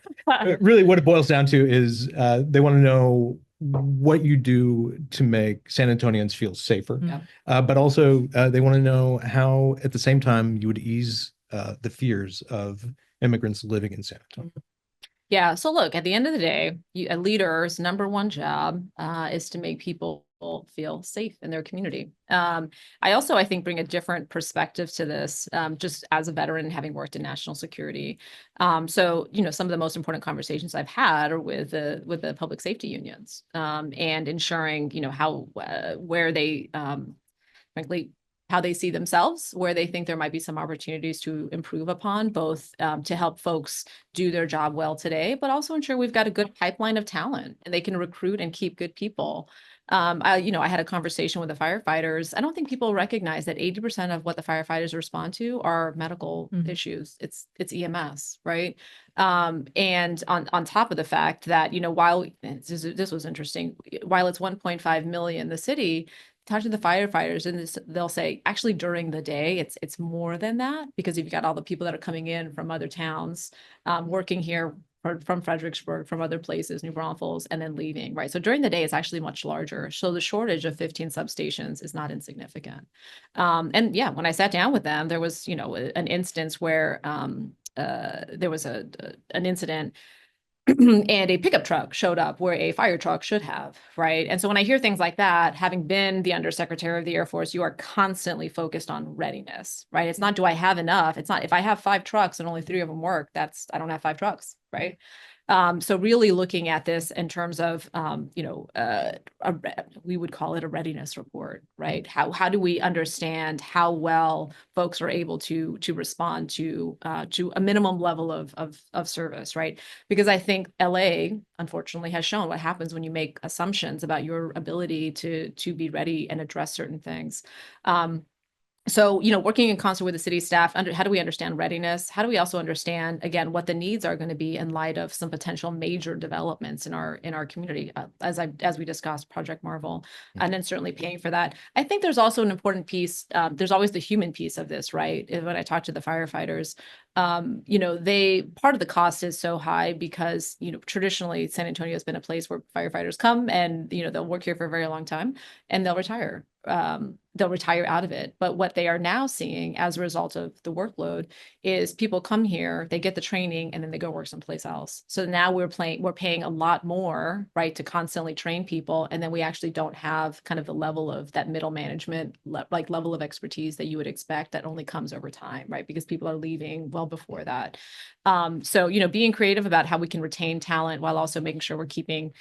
Really, what it boils down to is they want to know what you do to make San Antonians feel safer, but also they want to know how, at the same time, you would ease the fears of immigrants living in San Antonio. Yeah. So look, at the end of the day, a leader's number one job is to make people feel safe in their community. I think bring a different perspective to this, just as a veteran having worked in national security. So, some of the most important conversations I've had are with the public safety unions and ensuring, where they, frankly, how they see themselves, where they think there might be some opportunities to improve upon, both to help folks do their job well today, but also ensure we've got a good pipeline of talent and they can recruit and keep good people. I had a conversation with the firefighters. I don't think people recognize that 80% of what the firefighters respond to are medical issues. It's EMS, right? And on top of the fact that, while this was interesting, while it's 1.5 million, the city, talk to the firefighters and they'll say, actually, during the day, it's more than that, because you've got all the people that are coming in from other towns, working here from Fredericksburg, from other places, New Braunfels, and then leaving, right? So during the day, it's actually much larger. So the shortage of 15 substations is not insignificant. And yeah, when I sat down with them, there was, an instance where there was an incident and a pickup truck showed up where a fire truck should have, right? And so when I hear things like that, having been the undersecretary of the Air Force, you are constantly focused on readiness, right? It's not, do I have enough? It's not, if I have 5 trucks and only 3 of them work, I don't have 5 trucks, right? So really looking at this in terms of, we would call it a readiness report, right? How do we understand how well folks are able to respond to a minimum level of service, right? Because I think LA, unfortunately, has shown what happens when you make assumptions about your ability to be ready and address certain things. So, working in concert with the city staff, how do we understand readiness? How do we also understand, again, what the needs are going to be in light of some potential major developments in our community, as we discussed, Project Marvel, and then certainly paying for that. I think there's also an important piece. There's always the human piece of this, right? When I talk to the firefighters, part of the cost is so high because, traditionally San Antonio has been a place where firefighters come and, they'll work here for a very long time and they'll retire. They'll retire out of it. But what they are now seeing as a result of the workload is people come here, they get the training, and then they go work someplace else. So now we're paying a lot more, right, to constantly train people. And then we actually don't have kind of the level of that middle management, level of expertise that you would expect that only comes over time, right? Because people are leaving well before that. So, being creative about how we can retain talent while also making sure we're keeping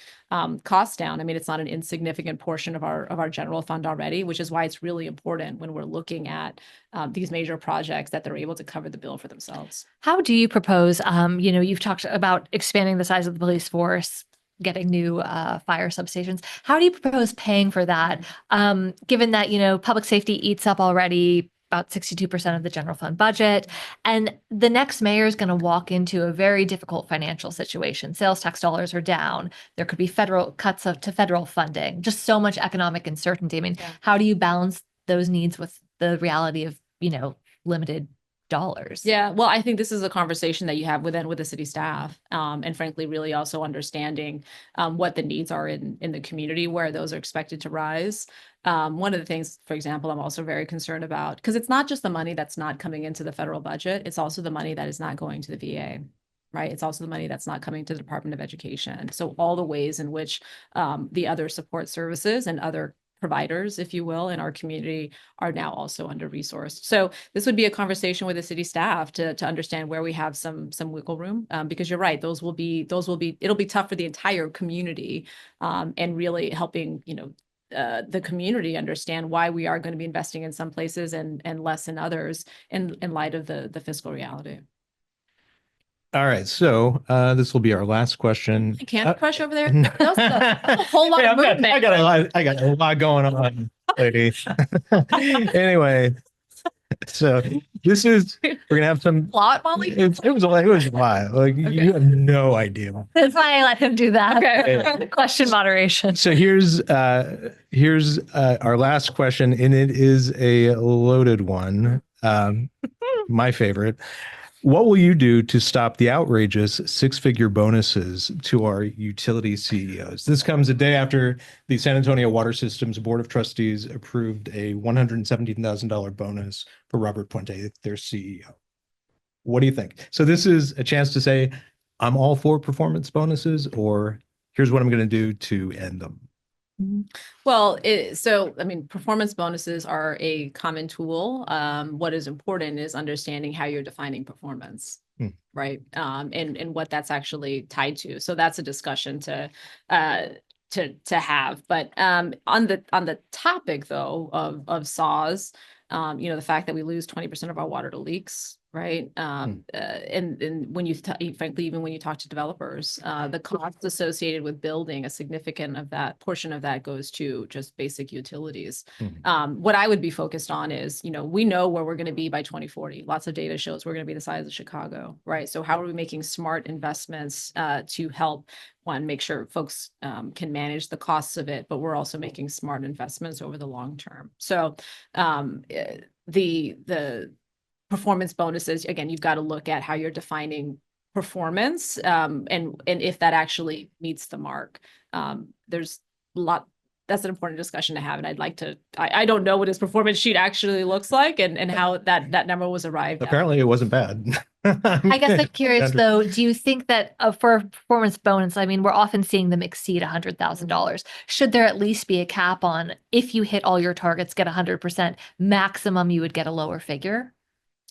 costs down. I mean, it's not an insignificant portion of our general fund already, which is why it's really important when we're looking at these major projects that they're able to cover the bill for themselves. How do you propose, you've talked about expanding the size of the police force, getting new fire substations. How do you propose paying for that? Given that, public safety eats up already about 62% of the general fund budget. And the next mayor is going to walk into a very difficult financial situation. Sales tax dollars are down. There could be federal cuts to federal funding, just so much economic uncertainty. I mean, how do you balance those needs with the reality of, limited dollars? Yeah, well, I think this is a conversation that you have with the city staff, and frankly, really also understanding what the needs are in the community where those are expected to rise. One of the things, for example, I'm also very concerned about, because it's not just the money that's not coming into the federal budget, it's also the money that is not going to the VA. Right. It's also the money that's not coming to the Department of Education. So all the ways in which the other support services and other providers, if you will, in our community are now also under-resourced. So this would be a conversation with the city staff to understand where we have some wiggle room, because you're right, it'll be tough for the entire community, and really helping, the community understand why we are going to be investing in some places and less in others in light of the fiscal reality. All right, so this will be our last question. Can't crush over there. That was a whole lot of movement. I got a lot going on, ladies. Anyway, so we're gonna have some plot, Molly. It was a lot. Like, okay. You have no idea. That's why I let him do that. Okay. Question moderation. So here's our last question, and it is a loaded one. My favorite. What will you do to stop the outrageous 6-figure bonuses to our utility CEOs? This comes a day after the San Antonio Water Systems Board of Trustees approved a $117,000 bonus for Robert Puente, their CEO. What do you think? So this is a chance to say, I'm all for performance bonuses, or here's what I'm going to do to end them. Well, performance bonuses are a common tool. What is important is understanding how you're defining performance, right? And what that's actually tied to. So that's a discussion to have. But on the topic though of SAWs, the fact that we lose 20% of our water to leaks, right? And when frankly, even when you talk to developers, the costs associated with building a significant portion of that goes to just basic utilities. What I would be focused on is, we know where we're going to be by 2040. Lots of data shows we're going to be the size of Chicago, right? So how are we making smart investments to help make sure folks can manage the costs of it, but we're also making smart investments over the long term. So the performance bonuses, again, you've got to look at how you're defining performance, and if that actually meets the mark. There's a lot. That's an important discussion to have, and I'd like to. I don't know what his performance sheet actually looks like, and how that number was arrived at. Apparently, it wasn't bad. I guess I'm curious though, do you think that for a performance bonus, I mean, we're often seeing them exceed $100,000. Should there at least be a cap on if you hit all your targets, get 100%, maximum you would get a lower figure?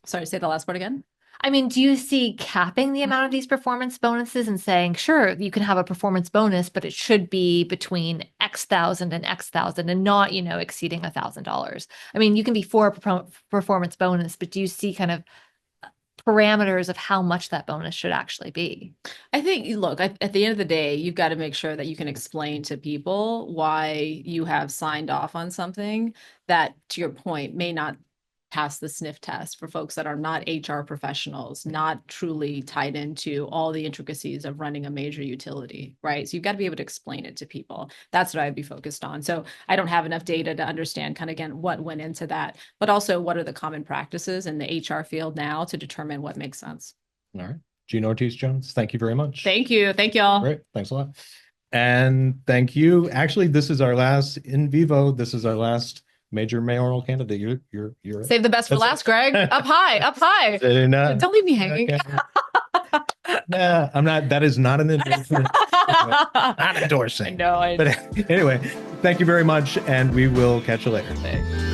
Sorry, say the last part again. I mean, do you see capping the amount of these performance bonuses and saying, sure, you can have a performance bonus, but it should be between X thousand and X thousand and not, exceeding $1,000? I mean, you can be for a performance bonus, but do you see kind of parameters of how much that bonus should actually be? I think, look, at the end of the day, you've got to make sure that you can explain to people why you have signed off on something that, to your point, may not pass the sniff test for folks that are not HR professionals, not truly tied into all the intricacies of running a major utility, right? So you've got to be able to explain it to people. That's what I'd be focused on. So I don't have enough data to understand kind of, again, what went into that, but also what are the common practices in the HR field now to determine what makes sense. All right. Gina Ortiz Jones, thank you very much. Thank you. Thank y'all. Great. Thanks a lot. And thank you. Actually, this is our last in vivo. This is our last major mayoral candidate. You're Save the best for last, Greg. Up high, up high. Don't leave me hanging. Yeah, I'm not. That is not an endorsement. Not endorsing. No, But anyway, thank you very much, and we will catch you later. Thanks.